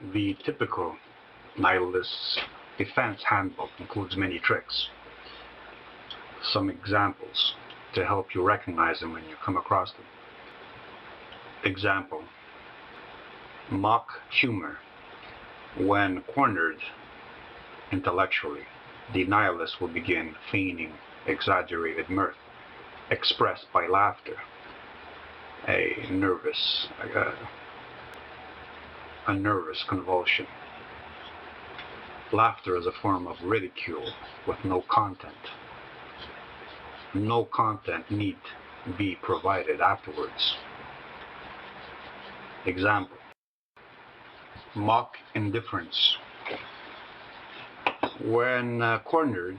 The typical nihilist's defense handbook includes many tricks. Some examples to help you recognize them when you come across them. Example: mock humor. When cornered intellectually, the nihilist will begin feigning exaggerated mirth, expressed by laughter, a nervous convulsion. Laughter is a form of ridicule with no content. No content need be provided afterwards. Example: mock indifference. When cornered,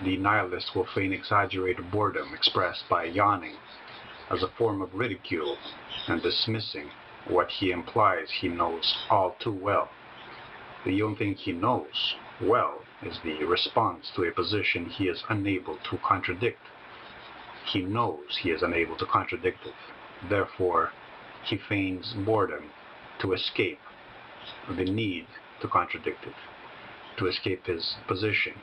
the nihilist will feign exaggerated boredom expressed by yawning as a form of ridicule and dismissing what he implies he knows all too well. The only thing he knows well is the response to a position he is unable to contradict. He knows he is unable to contradict it. Therefore, he feigns boredom to escape the need to contradict it, to escape his position.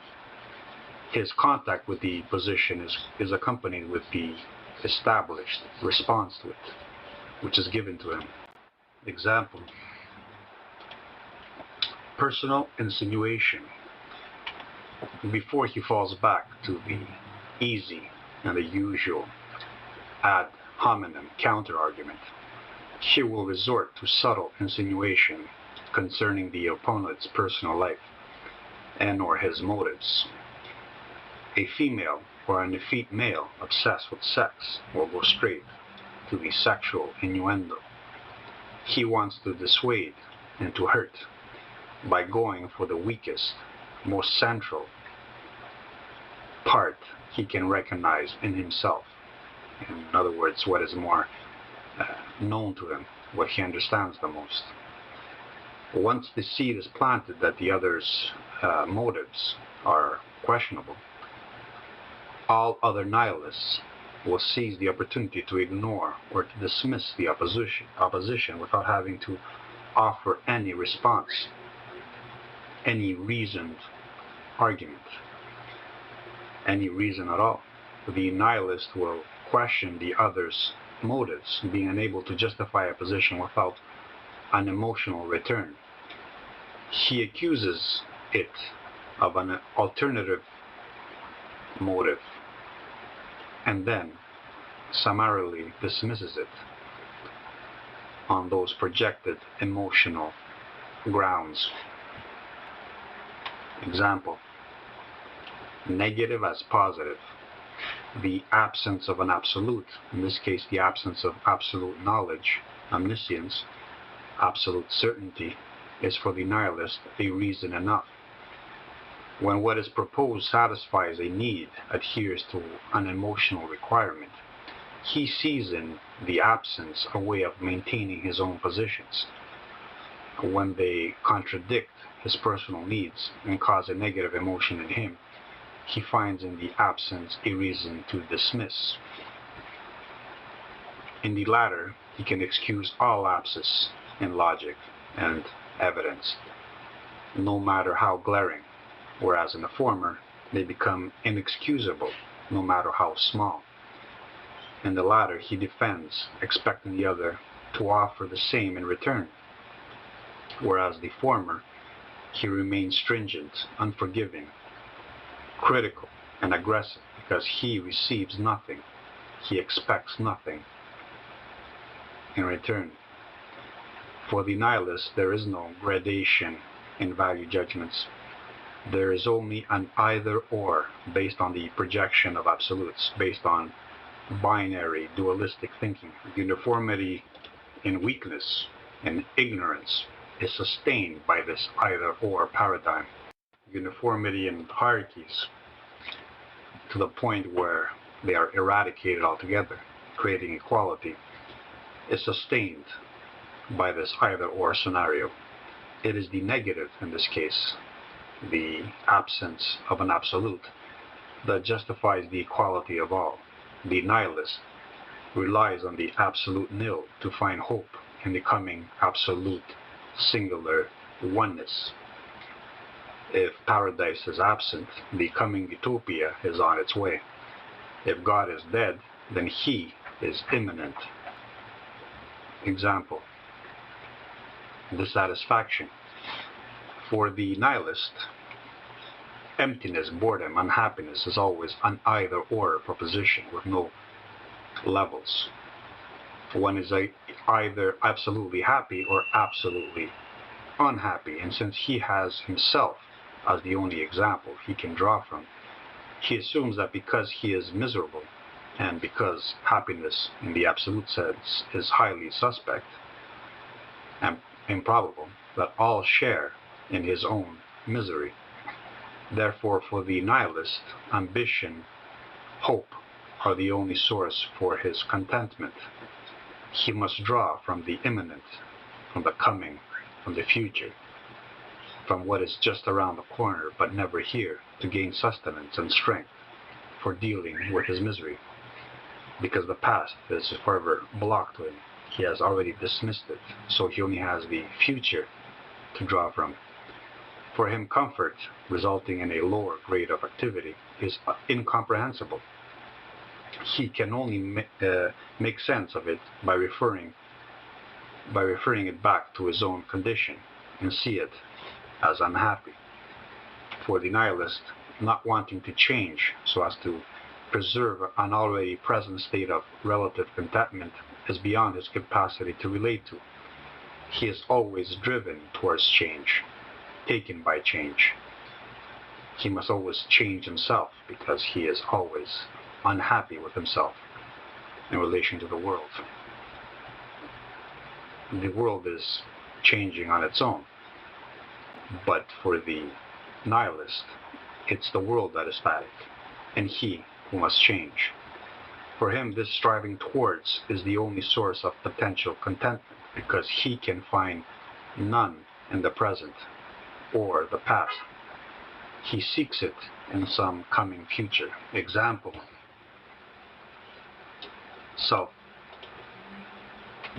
His contact with the position is accompanied with the established response to it, which is given to him. Example: personal insinuation. Before he falls back to the easy and the usual ad hominem counter-argument, he will resort to subtle insinuation concerning the opponent's personal life and or his motives. A female or an effete male obsessed with sex will go straight to the sexual innuendo. He wants to dissuade and to hurt by going for the weakest, most central part he can recognize in himself. In other words, what is more known to him, what he understands the most. Once the seed is planted that the other's motives are questionable, all other nihilists will seize the opportunity to ignore or to dismiss the opposition without having to offer any response, any reasoned argument, any reason at all. The nihilist will question the other's motives, being unable to justify a position without an emotional return. He accuses it of an alternative motive and then summarily dismisses it on those projected emotional grounds. Example: negative as positive. The absence of an absolute, in this case the absence of absolute knowledge, omniscience, absolute certainty, is for the nihilist a reason enough. When what is proposed satisfies a need, adheres to an emotional requirement, he sees in the absence a way of maintaining his own positions. When they contradict his personal needs and cause a negative emotion in him, he finds in the absence a reason to dismiss. In the latter, he can excuse all lapses in logic and evidence, no matter how glaring, whereas in the former, they become inexcusable, no matter how small. In the latter, he defends, expecting the other to offer the same in return, whereas the former, he remains stringent, unforgiving, critical, and aggressive, because he receives nothing, he expects nothing in return. For the nihilist, there is no gradation in value judgments. There is only an either-or based on the projection of absolutes, based on binary, dualistic thinking. Uniformity in weakness and ignorance is sustained by this either-or paradigm. Uniformity in hierarchies to the point where they are eradicated altogether, creating equality, is sustained by this either-or scenario. It is the negative in this case, the absence of an absolute, that justifies the equality of all. The nihilist relies on the absolute nil to find hope in the coming absolute singular oneness. If paradise is absent, the coming utopia is on its way. If God is dead, then he is imminent. Example: dissatisfaction. For the nihilist, emptiness, boredom, unhappiness is always an either-or proposition with no levels. One is either absolutely happy or absolutely unhappy, and since he has himself as the only example he can draw from, he assumes that because he is miserable, and because happiness in the absolute sense is highly suspect and improbable, that all share in his own misery. Therefore, for the nihilist, ambition, hope are the only source for his contentment. He must draw from the imminent, from the coming, from the future, from what is just around the corner but never here, to gain sustenance and strength for dealing with his misery. Because the past is forever blocked to him, he has already dismissed it, so he only has the future to draw from. For him, comfort, resulting in a lower grade of activity, is incomprehensible. He can only make sense of it by referring it back to his own condition and see it as unhappy. For the nihilist, not wanting to change so as to preserve an already present state of relative contentment is beyond his capacity to relate to. He is always driven towards change, taken by change. He must always change himself because he is always unhappy with himself in relation to the world. The world is changing on its own, but for the nihilist, it's the world that is static, and he who must change. For him, this striving towards is the only source of potential contentment, because he can find none in the present or the past. He seeks it in some coming future. Example: self.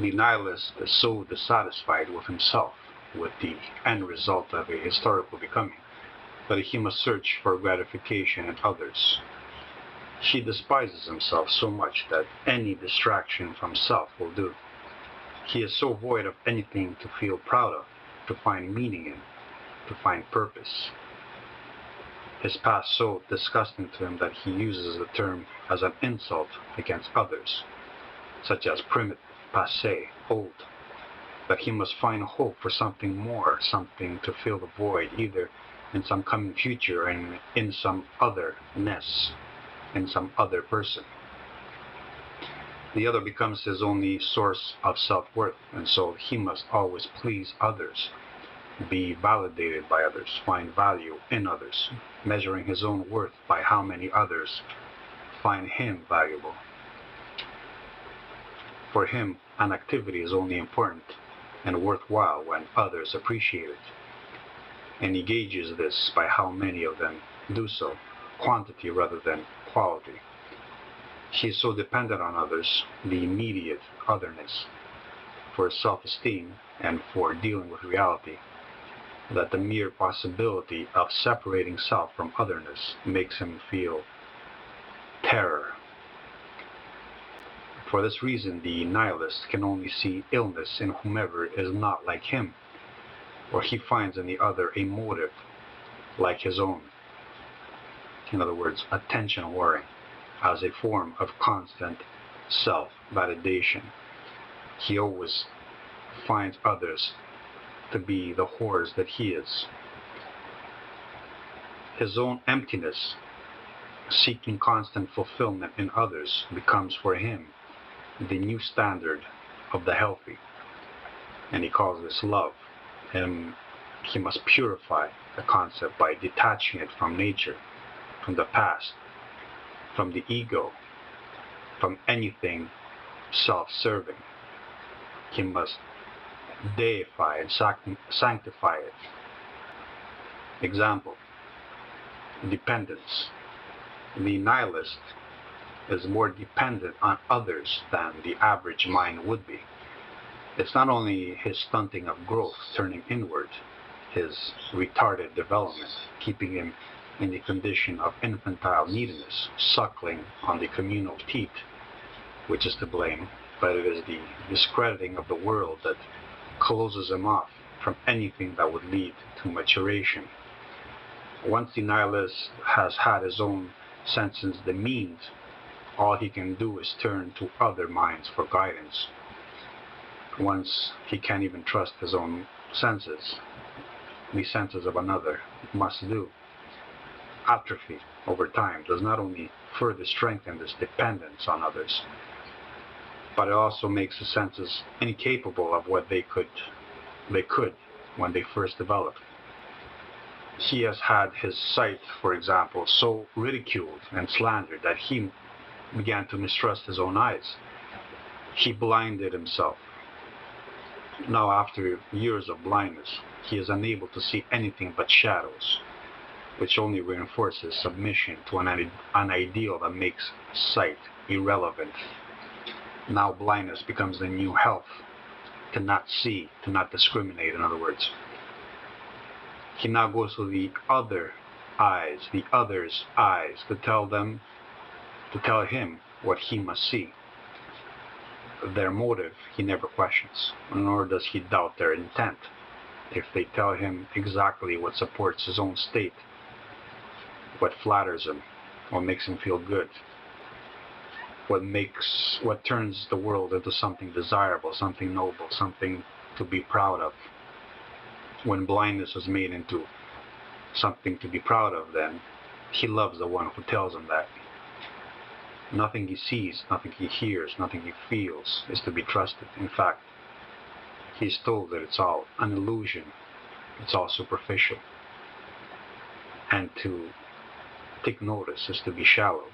The nihilist is so dissatisfied with himself, with the end result of a historical becoming, that he must search for gratification in others. He despises himself so much that any distraction from self will do. He is so void of anything to feel proud of, to find meaning in, to find purpose. His past so disgusting to him that he uses the term as an insult against others, such as primitive, passé, old, that he must find hope for something more, something to fill the void, either in some coming future and in some otherness, in some other person. The other becomes his only source of self-worth, and so he must always please others, be validated by others, find value in others, measuring his own worth by how many others find him valuable. For him, an activity is only important and worthwhile when others appreciate it, and he gauges this by how many of them do so, quantity rather than quality. He is so dependent on others, the immediate otherness, for his self-esteem and for dealing with reality, that the mere possibility of separating self from otherness makes him feel terror. For this reason, the nihilist can only see illness in whomever is not like him, or he finds in the other a motive like his own. In other words, attention whoring, as a form of constant self-validation. He always finds others to be the whores that he is. His own emptiness, seeking constant fulfillment in others, becomes for him the new standard of the healthy, and he calls this love. And he must purify the concept by detaching it from nature, from the past, from the ego, from anything self-serving. He must deify and sanctify it. Example: dependence. The nihilist is more dependent on others than the average mind would be. It's not only his stunting of growth turning inward, his retarded development, keeping him in a condition of infantile neediness, suckling on the communal teat, which is to blame, but it is the discrediting of the world that closes him off from anything that would lead to maturation. Once the nihilist has had his own senses demeaned, all he can do is turn to other minds for guidance. Once he can't even trust his own senses, the senses of another must do. Atrophy over time does not only further strengthen this dependence on others, but it also makes the senses incapable of what they could when they first developed. He has had his sight, for example, so ridiculed and slandered that he began to mistrust his own eyes. He blinded himself. Now, after years of blindness, he is unable to see anything but shadows, which only reinforces submission to an ideal that makes sight irrelevant. Now blindness becomes the new health, to not see, to not discriminate, in other words. He now goes to the other's eyes, to tell him what he must see. Their motive he never questions, nor does he doubt their intent. If they tell him exactly what supports his own state, what flatters him, what makes him feel good, what turns the world into something desirable, something noble, something to be proud of. When blindness is made into something to be proud of, then he loves the one who tells him that. Nothing he sees, nothing he hears, nothing he feels is to be trusted. In fact, he is told that it's all an illusion, it's all superficial. And to take notice is to be shallow.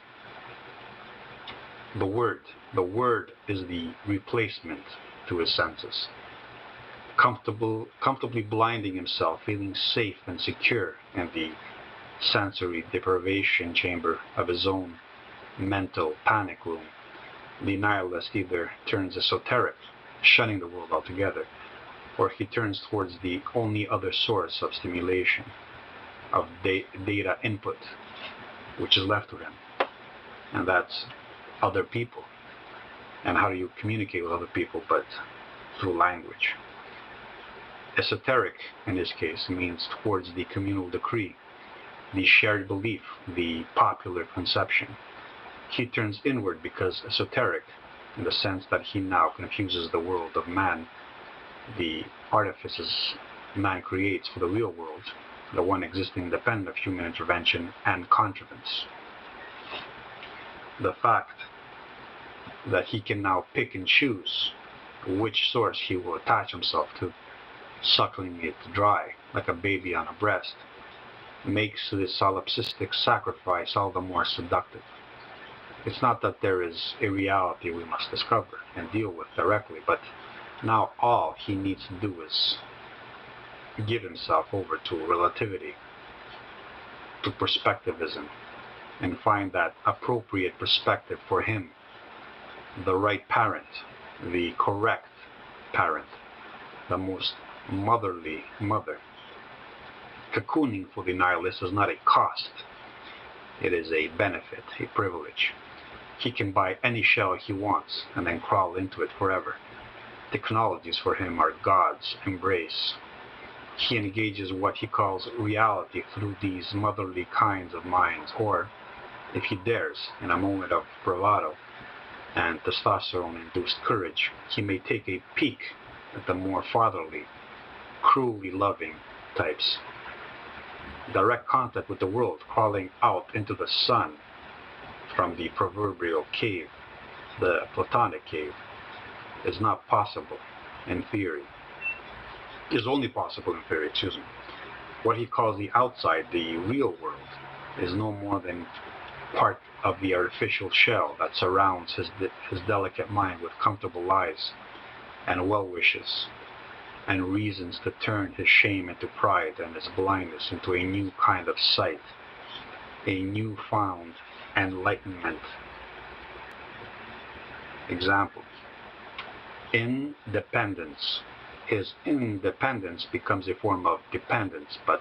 The word is the replacement to his senses. Comfortably blinding himself, feeling safe and secure in the sensory deprivation chamber of his own mental panic room, the nihilist either turns esoteric, shunning the world altogether, or he turns towards the only other source of stimulation, of data input, which is left to him, and that's other people. And how do you communicate with other people but through language? Esoteric, in this case, means towards the communal decree, the shared belief, the popular conception. He turns inward because esoteric, in the sense that he now confuses the world of man, the artifices man creates for the real world, the one existing independent of human intervention and contrivance. The fact that he can now pick and choose which source he will attach himself to, suckling it dry like a baby on a breast, makes this solipsistic sacrifice all the more seductive. It's not that there is a reality we must discover and deal with directly, but now all he needs to do is give himself over to relativity, to perspectivism, and find that appropriate perspective for him, the right parent, the correct parent, the most motherly mother. Cocooning for the nihilist is not a cost. It is a benefit, a privilege. He can buy any shell he wants and then crawl into it forever. Technologies for him are God's embrace. He engages what he calls reality through these motherly kinds of minds, or, if he dares, in a moment of bravado and testosterone-induced courage, he may take a peek at the more fatherly, cruelly loving types. Direct contact with the world, crawling out into the sun from the proverbial cave, the Platonic cave, is not possible in theory. Is only possible in theory, excuse me. What he calls the outside, the real world, is no more than part of the artificial shell that surrounds his delicate mind with comfortable lies and well wishes, and reasons to turn his shame into pride and his blindness into a new kind of sight, a newfound enlightenment. Example: independence, his independence becomes a form of dependence, but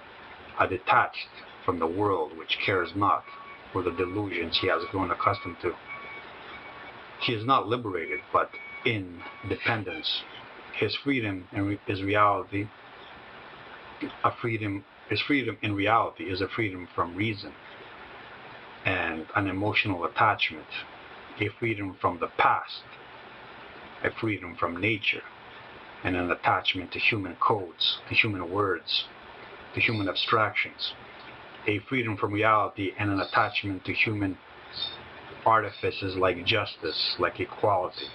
detached from the world which cares not for the delusions he has grown accustomed to. He is not liberated, but in dependence. His freedom is reality. His freedom in reality is a freedom from reason and an emotional attachment, a freedom from the past, a freedom from nature, and an attachment to human codes, to human words, to human abstractions, a freedom from reality and an attachment to human artifices like justice, like equality,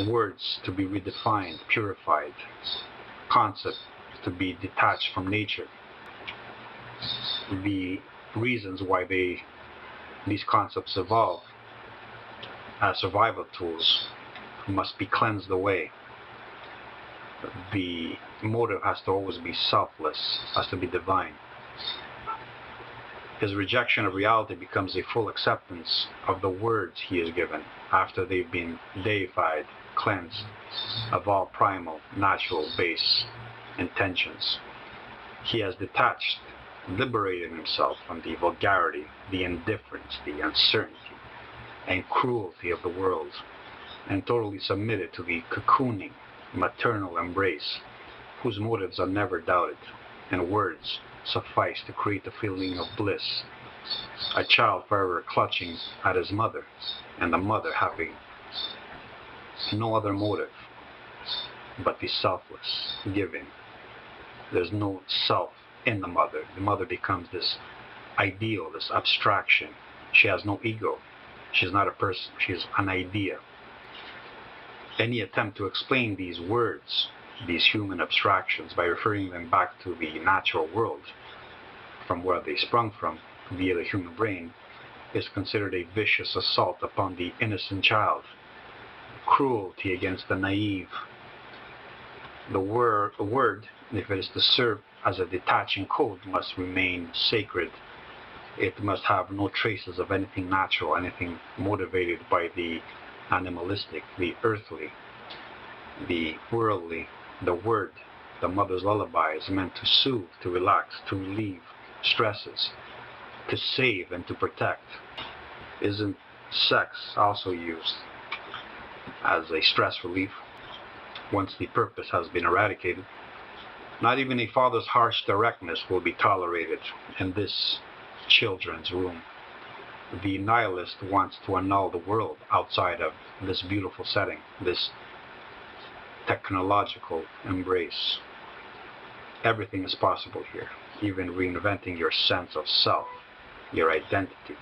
words to be redefined, purified, concepts to be detached from nature. The reasons why these concepts evolve as survival tools must be cleansed away. The motive has to always be selfless, has to be divine. His rejection of reality becomes a full acceptance of the words he is given after they've been deified, cleansed of all primal, natural, base intentions. He has detached, liberated himself from the vulgarity, the indifference, the uncertainty, and cruelty of the world, and totally submitted to the cocooning, maternal embrace, whose motives are never doubted, and words suffice to create the feeling of bliss. A child forever clutching at his mother, and the mother having no other motive but the selfless giving. There's no self in the mother. The mother becomes this ideal, this abstraction. She has no ego. She's not a person. She's an idea. Any attempt to explain these words, these human abstractions, by referring them back to the natural world from where they sprung from via the human brain, is considered a vicious assault upon the innocent child, cruelty against the naive. The word, if it is to serve as a detaching code, must remain sacred. It must have no traces of anything natural, anything motivated by the animalistic, the earthly, the worldly. The word, the mother's lullaby, is meant to soothe, to relax, to relieve stresses, to save and to protect. Isn't sex also used as a stress relief once the purpose has been eradicated? Not even a father's harsh directness will be tolerated in this children's room. The nihilist wants to annul the world outside of this beautiful setting, this technological embrace. Everything is possible here, even reinventing your sense of self, your identity.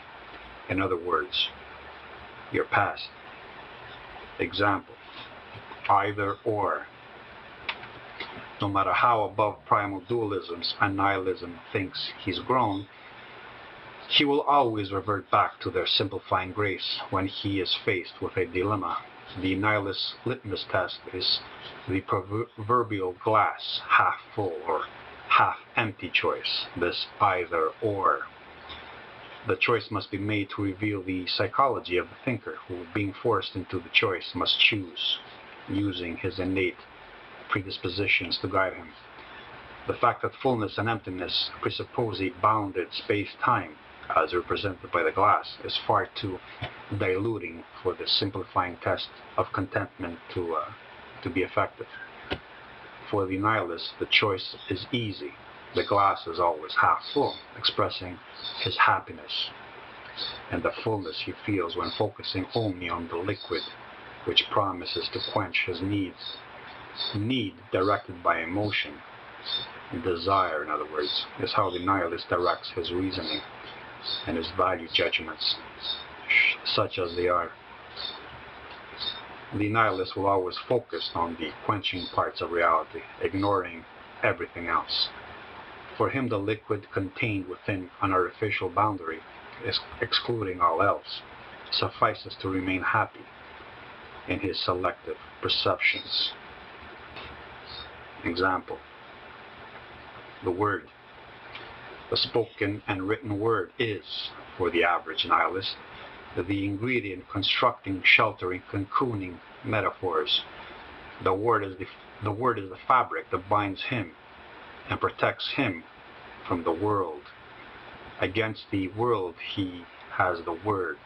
In other words, your past. Example, either or. No matter how above primal dualisms and nihilism thinks he's grown, he will always revert back to their simplifying grace when he is faced with a dilemma. The nihilist litmus test is the proverbial glass half full or half empty choice, this either or. The choice must be made to reveal the psychology of the thinker who, being forced into the choice, must choose, using his innate predispositions to guide him. The fact that fullness and emptiness presuppose a bounded space-time, as represented by the glass, is far too diluting for the simplifying test of contentment to be effective. For the nihilist, the choice is easy. The glass is always half full, expressing his happiness and the fullness he feels when focusing only on the liquid, which promises to quench his needs. Need directed by emotion, desire, in other words, is how the nihilist directs his reasoning and his value judgments, such as they are. The nihilist will always focus on the quenching parts of reality, ignoring everything else. For him, the liquid contained within an artificial boundary, excluding all else, suffices to remain happy in his selective perceptions. Example, the word. The spoken and written word is, for the average nihilist, the ingredient constructing, sheltering, cocooning metaphors. The word is The word is the fabric that binds him and protects him from the world. Against the world he has the word,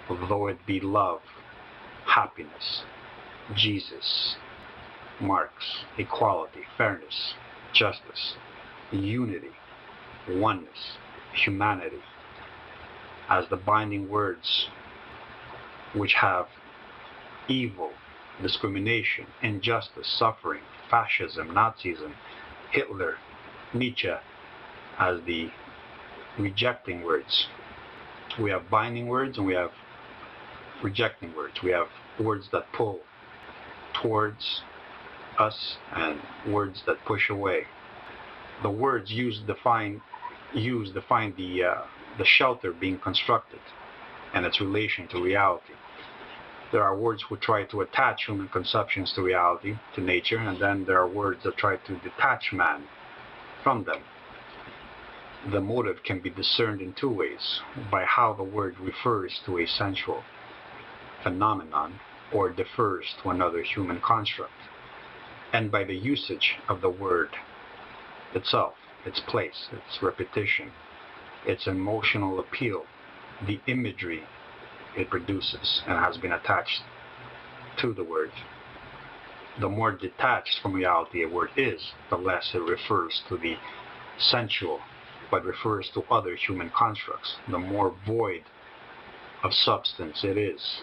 though it be love, happiness, Jesus, Marx, equality, fairness, justice, unity, oneness, humanity, as the binding words which have evil, discrimination, injustice, suffering, fascism, Nazism, Hitler, Nietzsche as the rejecting words. We have binding words and we have rejecting words. We have words that pull towards us and words that push away. The words used define the shelter being constructed and its relation to reality. There are words which try to attach human conceptions to reality, to nature, and then there are words that try to detach man from them. The motive can be discerned in two ways: by how the word refers to a sensual phenomenon or differs to another human construct, and by the usage of the word itself, its place, its repetition, its emotional appeal, the imagery it produces and has been attached to the word. The more detached from reality a word is, the less it refers to the sensual, but refers to other human constructs. The more void of substance it is,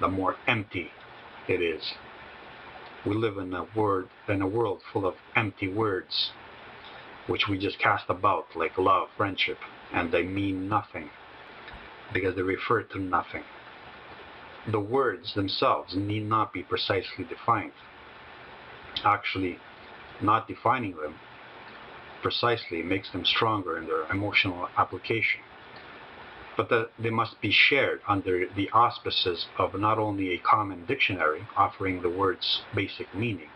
the more empty it is. We live in a world full of empty words, which we just cast about like love, friendship, and they mean nothing because they refer to nothing. The words themselves need not be precisely defined. Actually, not defining them precisely makes them stronger in their emotional application. But they must be shared under the auspices of not only a common dictionary offering the word's basic meaning,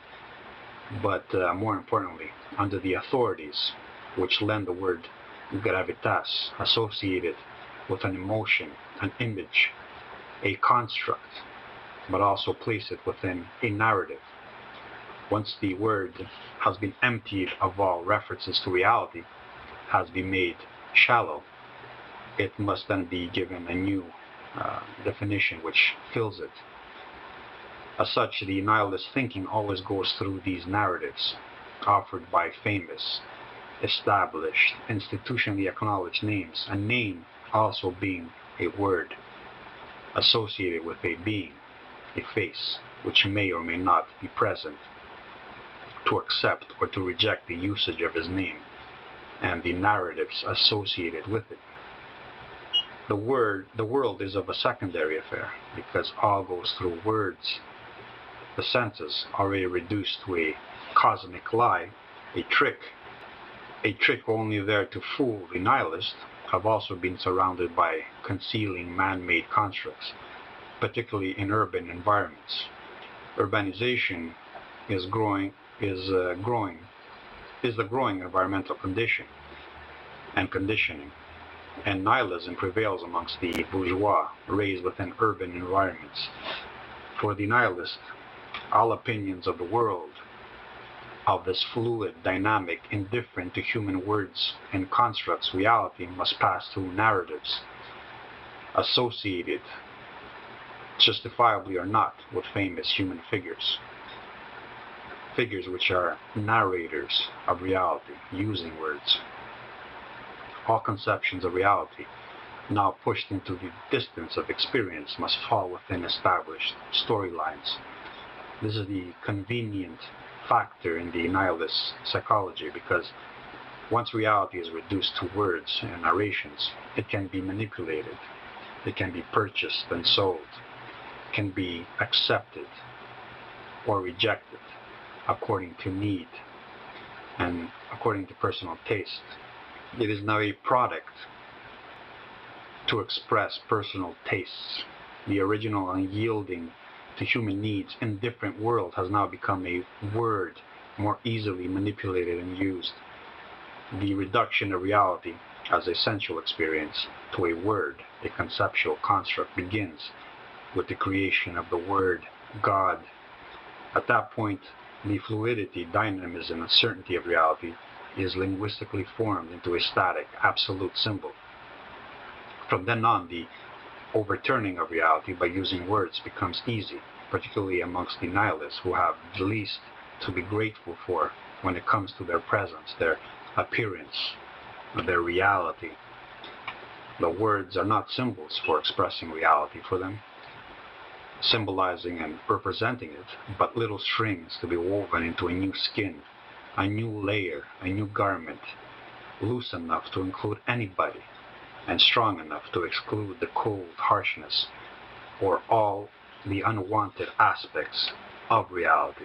but more importantly, under the authorities which lend the word gravitas, associated with an emotion, an image, a construct, but also place it within a narrative. Once the word has been emptied of all references to reality, has been made shallow, it must then be given a new definition which fills it. As such, the nihilist thinking always goes through these narratives offered by famous, established, institutionally acknowledged names, a name also being a word associated with a being, a face, which may or may not be present, to accept or to reject the usage of his name and the narratives associated with it. The world is of a secondary affair because all goes through words. The senses, already reduced to a cosmic lie, a trick only there to fool the nihilist, have also been surrounded by concealing man-made constructs, particularly in urban environments. Urbanization is the growing environmental condition and conditioning, and nihilism prevails amongst the bourgeois raised within urban environments. For the nihilist, all opinions of the world, of this fluid, dynamic, indifferent to human words and constructs reality, must pass through narratives associated, justifiably or not, with famous human figures which are narrators of reality, using words. All conceptions of reality, now pushed into the distance of experience, must fall within established storylines. This is the convenient factor in the nihilist psychology, because once reality is reduced to words and narrations, it can be manipulated, it can be purchased and sold, it can be accepted or rejected according to need and according to personal taste. It is now a product to express personal tastes. The original unyielding to human needs indifferent world has now become a word more easily manipulated and used. The reduction of reality as a sensual experience to a word, a conceptual construct, begins with the creation of the word God At that point, the fluidity, dynamism, and certainty of reality is linguistically formed into a static, absolute symbol. From then on, the overturning of reality by using words becomes easy, particularly amongst the nihilists who have the least to be grateful for when it comes to their presence, their appearance, their reality. The words are not symbols for expressing reality for them, symbolizing and representing it, but little strings to be woven into a new skin, a new layer, a new garment, loose enough to include anybody, and strong enough to exclude the cold harshness or all the unwanted aspects of reality.